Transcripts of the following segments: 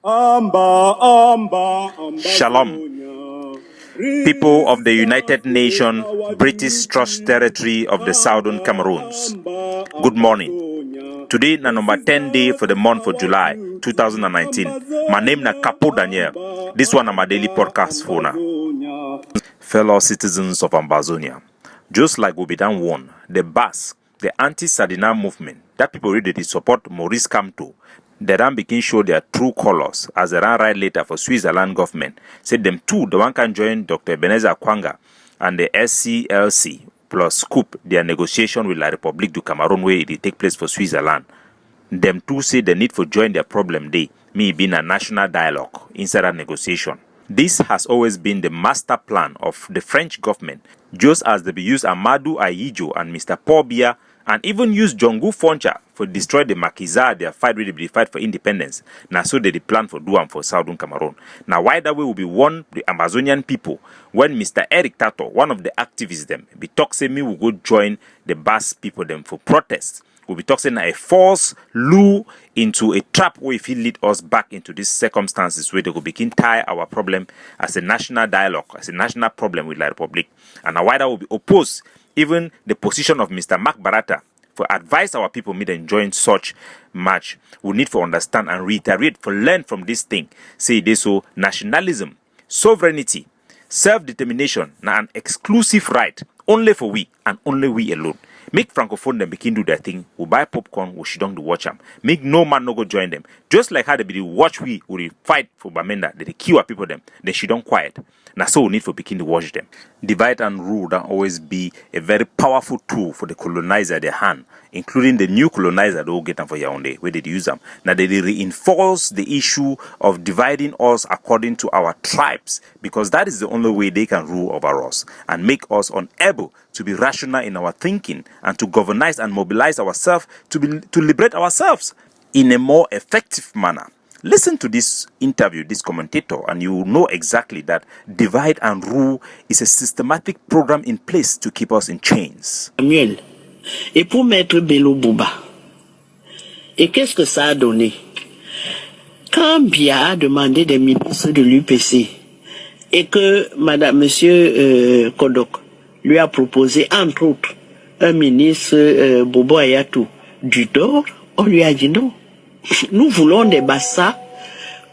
Amba, Amba, Amba. Shalom. People of the United Nations, British Trust Territory of the Southern Cameroons. Good morning. Today na number 10 day for the month of July 2019. My name na Capo Daniel. This one is my daily podcast for now. Fellow citizens of Ambazonia, just like we be done warned, the BAS, the anti-Sardina movement, that people really did support Maurice Kamto, they then begin show their true colors as they ran write later for Switzerland government. Said them too, the one can join Dr. Ebenezer Kwanga and the SCLC plus scoop their negotiation with La République du Cameroon where it take place for Switzerland. Them too say the need for join their problem day, me being a national dialogue inside a negotiation. This has always been the master plan of the French government, just as they used Amadou Ayijo and Mr. Paul Biya and even used Jongu Foncha for destroy the Makiza, their fight with the fight for independence. Now so they plan for do for Southern Cameroon. Now why that way will be one the Amazonian people when Mr. Eric Tato, one of the activists them, be talk say me will go join the BAS people them for protests. We'll be talking a false lure into a trap where if he lead us back into these circumstances where they will begin tie our problem as a national dialogue, as a national problem with La Republic. And now why that will be opposed even the position of Mr. Mark Barata for advise our people meet and join such match. We need to understand and reiterate for learn from this thing. Say this so nationalism, sovereignty, self-determination, now an exclusive right only for we and only we alone. Make francophone them begin do their thing. We buy popcorn, we should don't watch them. Make no man no go join them. Just like how they be watch we fight for Bamenda, they kill our people them. They should don't quiet. Now so we need for begin to watch them. Divide and rule that always be a very powerful tool for the colonizer their hand, including the new colonizer they will get them for Yaoundé, where they use them. Now they reinforce the issue of dividing us according to our tribes, because that is the only way they can rule over us and make us unable to be rational in our thinking and to governize and mobilize ourselves to liberate ourselves in a more effective manner. Listen to this interview, this commentator, and you will know exactly that divide and rule is a systematic program in place to keep us in chains. Samuel, et pour mettre Bello Bouba. Et qu'est-ce que ça a donné? Quand Biya a demandé des ministres de l'UPC et que Monsieur Kodok lui a proposé, entre autres, un ministre Bobo Ayatou du Dor, on lui a dit non. Nous voulons des Bassa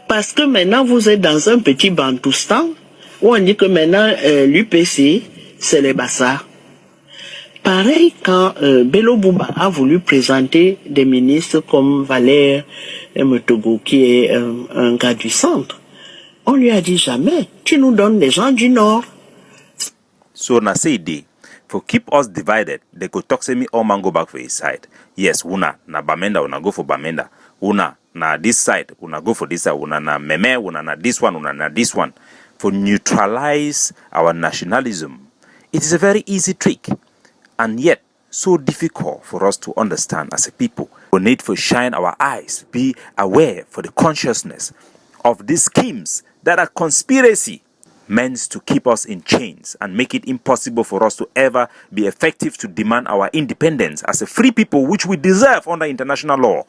parce que maintenant vous êtes dans un petit Bantoustan où on dit que maintenant l'UPC c'est les Bassa. Pareil quand Bello Bouba a voulu présenter des ministres comme Valère Metogo qui est un gars du centre, on lui a dit jamais, tu nous donnes des gens du Nord. So na say day for keep us divided, they go talk say me all man go back for his side. Yes, una na Bamenda, una go for Bamenda. Una na this side, una go for this side. Una na Meme, una na this one, una na this one. For neutralize our nationalism. It is a very easy trick, and yet so difficult for us to understand as a people. We need to shine our eyes, be aware for the consciousness of these schemes that are conspiracy meant to keep us in chains and make it impossible for us to ever be effective to demand our independence as a free people which we deserve under international law.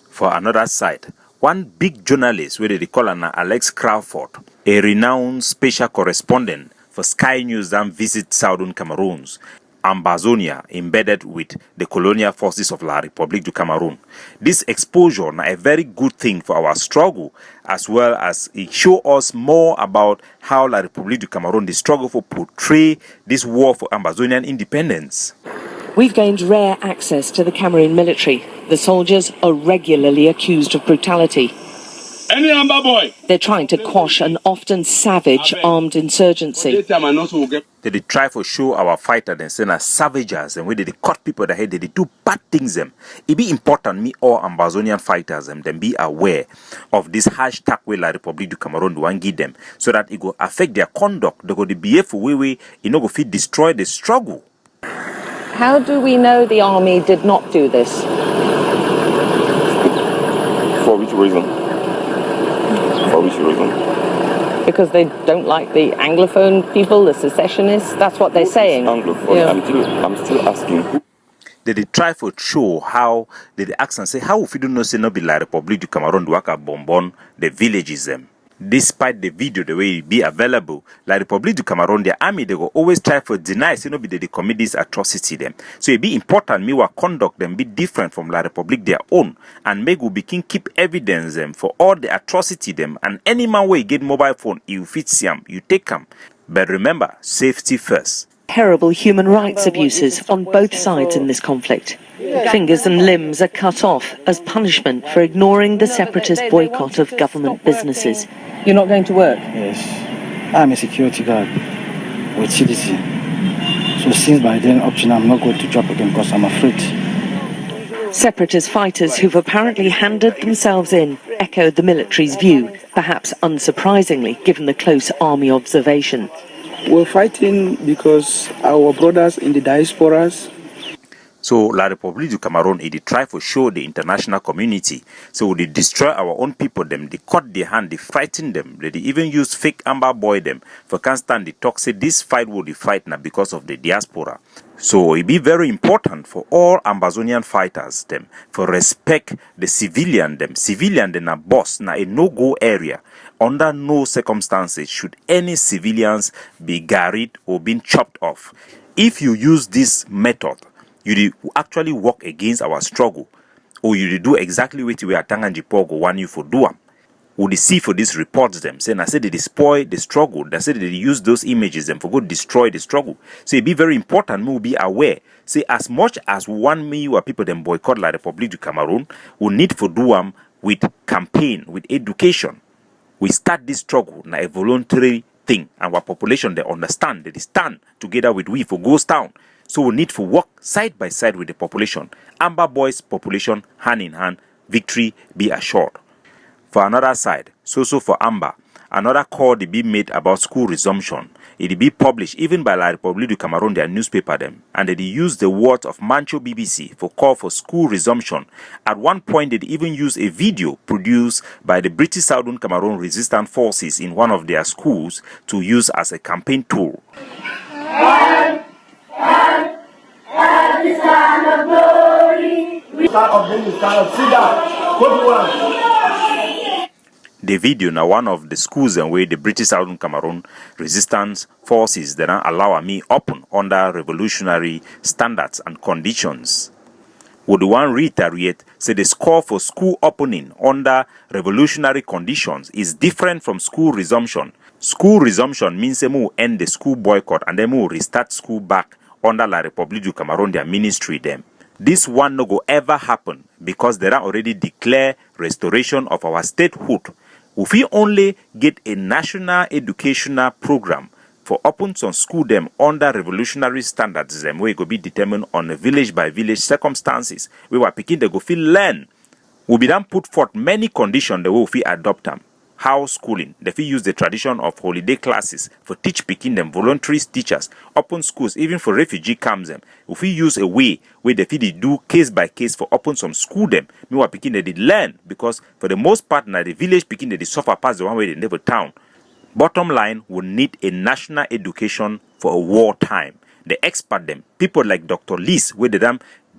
For another side, one big journalist, where they call him Alex Crawford, a renowned special correspondent for Sky News that visits Southern Cameroons, Ambazonia, embedded with the colonial forces of La République du Cameroon. This exposure is a very good thing for our struggle, as well as it shows us more about how La République du Cameroon, the struggle for portray this war for Ambazonian independence. We've gained rare access to the Cameroon military. The soldiers are regularly accused of brutality. Any Amba boy. They're trying to quash an often savage armed insurgency. They try to show our fighters and send as savages, and when they cut people the head, they do bad things them. It be important me all Ambazonian fighters them then be aware of this hashtag where La République du Cameroon do give them, so that it will affect their conduct. They go to behave for way you know go fit destroy the struggle. How do we know the army did not do this? For which reason? For which reason? Because they don't like the Anglophone people, the secessionists. That's what they're saying. Anglophone. Yeah. I'm still asking. they try for show how they ask and say how if you do not say no be La République du Cameroon waka bonbon the villages them. Despite the video the way it be available, La République du Cameroon, their army they go always try for deny say no be they commit this atrocity them. So it be important me what conduct them be different from La République their own, and make we begin keep evidence them for all the atrocity them, and any man way get mobile phone you fit see them, you take them. But remember, safety first. Terrible human rights abuses on both sides in this conflict. Fingers and limbs are cut off as punishment for ignoring the separatist boycott of government businesses. You're not going to work? Yes. I'm a security guard with CDC. So since by then up to now, I'm not going to job again because I'm afraid. Separatist fighters who've apparently handed themselves in echoed the military's view, perhaps unsurprisingly given the close army observation. We're fighting because our brothers in the diasporas. So La République du Cameroon, they try for show the international community. So they destroy our own people them, they cut their hand, they frighten them, they even use fake Amba boy them for constant they talk say this fight will be fight now because of the diaspora. So it be very important for all Ambazonian fighters them for respect the civilian them. Civilian them a boss na a no-go area. Under no circumstances should any civilians be garried or being chopped off. If you use this method, you actually work against our struggle, or you do exactly what we are Tanganjipogo want you for do. Would see for these reports them saying I said they spoil the struggle. They said they use those images them for go destroy the struggle. So it be very important we be aware. Say as much as 1 million people them boycott La République du Cameroon, we need for do with campaign, with education. We start this struggle na a voluntary thing, and our population they understand, they stand together with we for Ghost Town. So we need to work side by side with the population. Amba boys population hand in hand, victory be assured. For another side, so for Amba, another call they be made about school resumption. It be published even by La République du Cameroon, their newspaper them, and they use the words of Mancho BBC for call for school resumption. At one point, they even use a video produced by the British Southern Cameroon Resistance Forces in one of their schools to use as a campaign tool. The video now one of the schools and where the British Southern Cameroon Resistance Forces that allow me open under revolutionary standards and conditions. Would the one reiterate say the score for school opening under revolutionary conditions is different from school resumption. School resumption means they will end the school boycott and they will restart school back under La République du Cameroon, their ministry them. This one no go ever happen because they are already declare restoration of our statehood. If we only get a national educational program for open some school them under revolutionary standards them where it go be determined on a village by village circumstances, we were picking they go feel learn. We be then put forth many conditions the way we adopt them. How schooling, they fit use the tradition of holiday classes for teach picking them voluntary teachers, open schools, even for refugee camps them. If we use a way where they fit do case by case for open some school them, me what picking they did learn because for the most part now the village picking they suffer past the one way they never town. Bottom line, we need a national education for a war time. The expert them, people like Dr. Lees, where they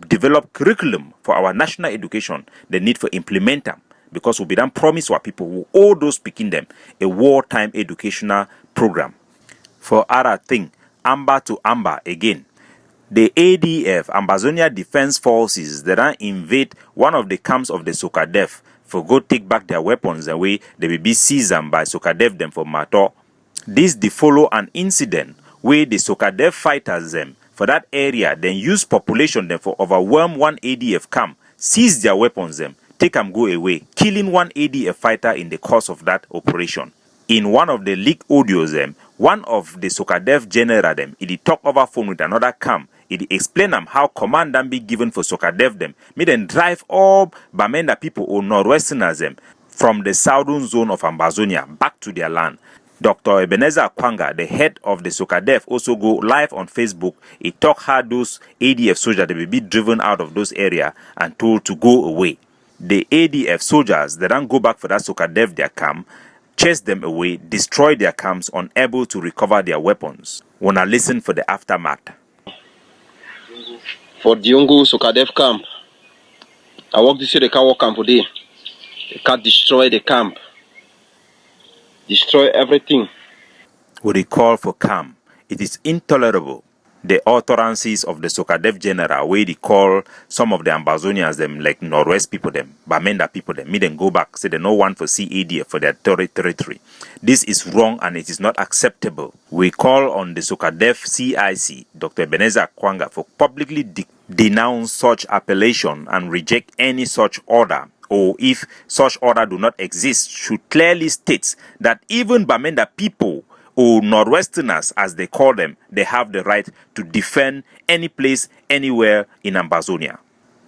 develop curriculum for our national education, they need for implement them. Because we be done promise our people who all those picking them a wartime educational program. For other thing, Amba to Amba again. The ADF, Ambazonia Defense Forces, that invade one of the camps of the Sokadef for go take back their weapons away, they will be seized by Sokadef them for Mato. This they follow an incident where the Sokadef fighters them for that area then use population them for overwhelm one ADF camp, seize their weapons them, take them go away, killing one ADF fighter in the course of that operation. In one of the leaked audios them, one of the Sokadef general them, he talk over phone with another camp. He explain them how command them be given for Sokadef them. Me then drive all Bamenda people or Northwesterners them from the southern zone of Ambazonia back to their land. Dr. Ebenezer Kwanga, the head of the Sokadef, also go live on Facebook. He talk how those ADF soldiers they will be driven out of those areas and told to go away. The ADF soldiers that don't go back for that Sokadef their camp, chase them away, destroy their camps, unable to recover their weapons. Wanna listen for the aftermath. for Diongo Sokadev camp. I walk this way, they can't walk camp today. They can't destroy the camp. Destroy everything. We recall for calm. It is intolerable. The utterances of the Sokadev general, where they call some of the Ambazonians, them like Northwest people, them, Bamenda people, them, me them go back, say they no one for CADF for their territory. This is wrong and it is not acceptable. We call on the Sokadev CIC, Dr. Ebenezer Kwanga, for publicly denounce such appellation and reject any such order, or if such order do not exist, should clearly state that even Bamenda people or Northwesterners, as they call them, they have the right to defend any place, anywhere in Ambazonia.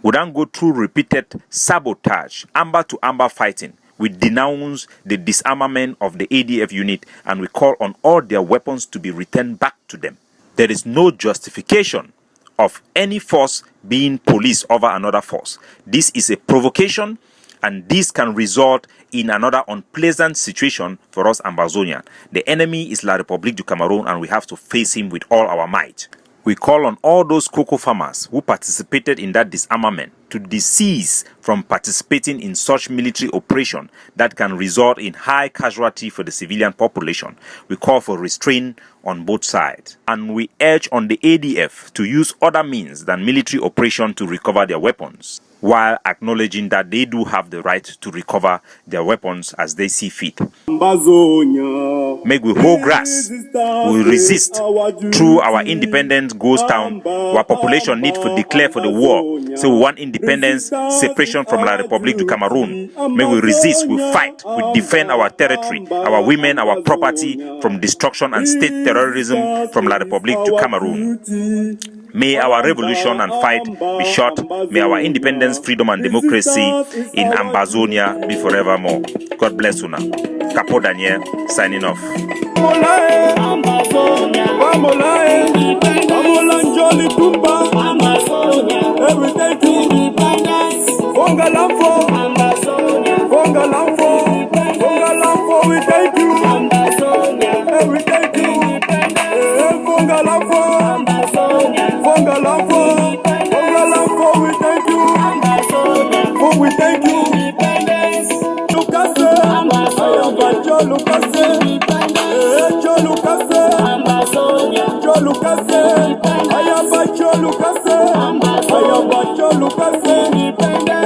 We don't go through repeated sabotage, Amba to Amba fighting. We denounce the disarmament of the ADF unit and we call on all their weapons to be returned back to them. There is no justification of any force being police over another force. This is a provocation, and this can result in another unpleasant situation for us Ambazonian. The enemy is La République du Cameroon, and we have to face him with all our might. We call on all those cocoa farmers who participated in that disarmament to cease from participating in such military operation that can result in high casualty for the civilian population. We call for restraint on both sides. And we urge on the ADF to use other means than military operation to recover their weapons, while acknowledging that they do have the right to recover their weapons as they see fit. Make we hold grass, we resist through our independence goes down. Our population need to declare for the war. So we want independence, separation from La République du Cameroon. May we resist, we fight, we defend our territory, our women, our property from destruction and state terrorism from La République du Cameroon. May our revolution and fight be short. May our independence, freedom and democracy in Ambazonia be forevermore. God bless you now. Capo Daniel signing off. We thank you. Lucase, Ayamba Jo Lucase, Jo Lucase, Jo Lucase, Ayamba Jo Lucase, Ayamba Jo Lucase.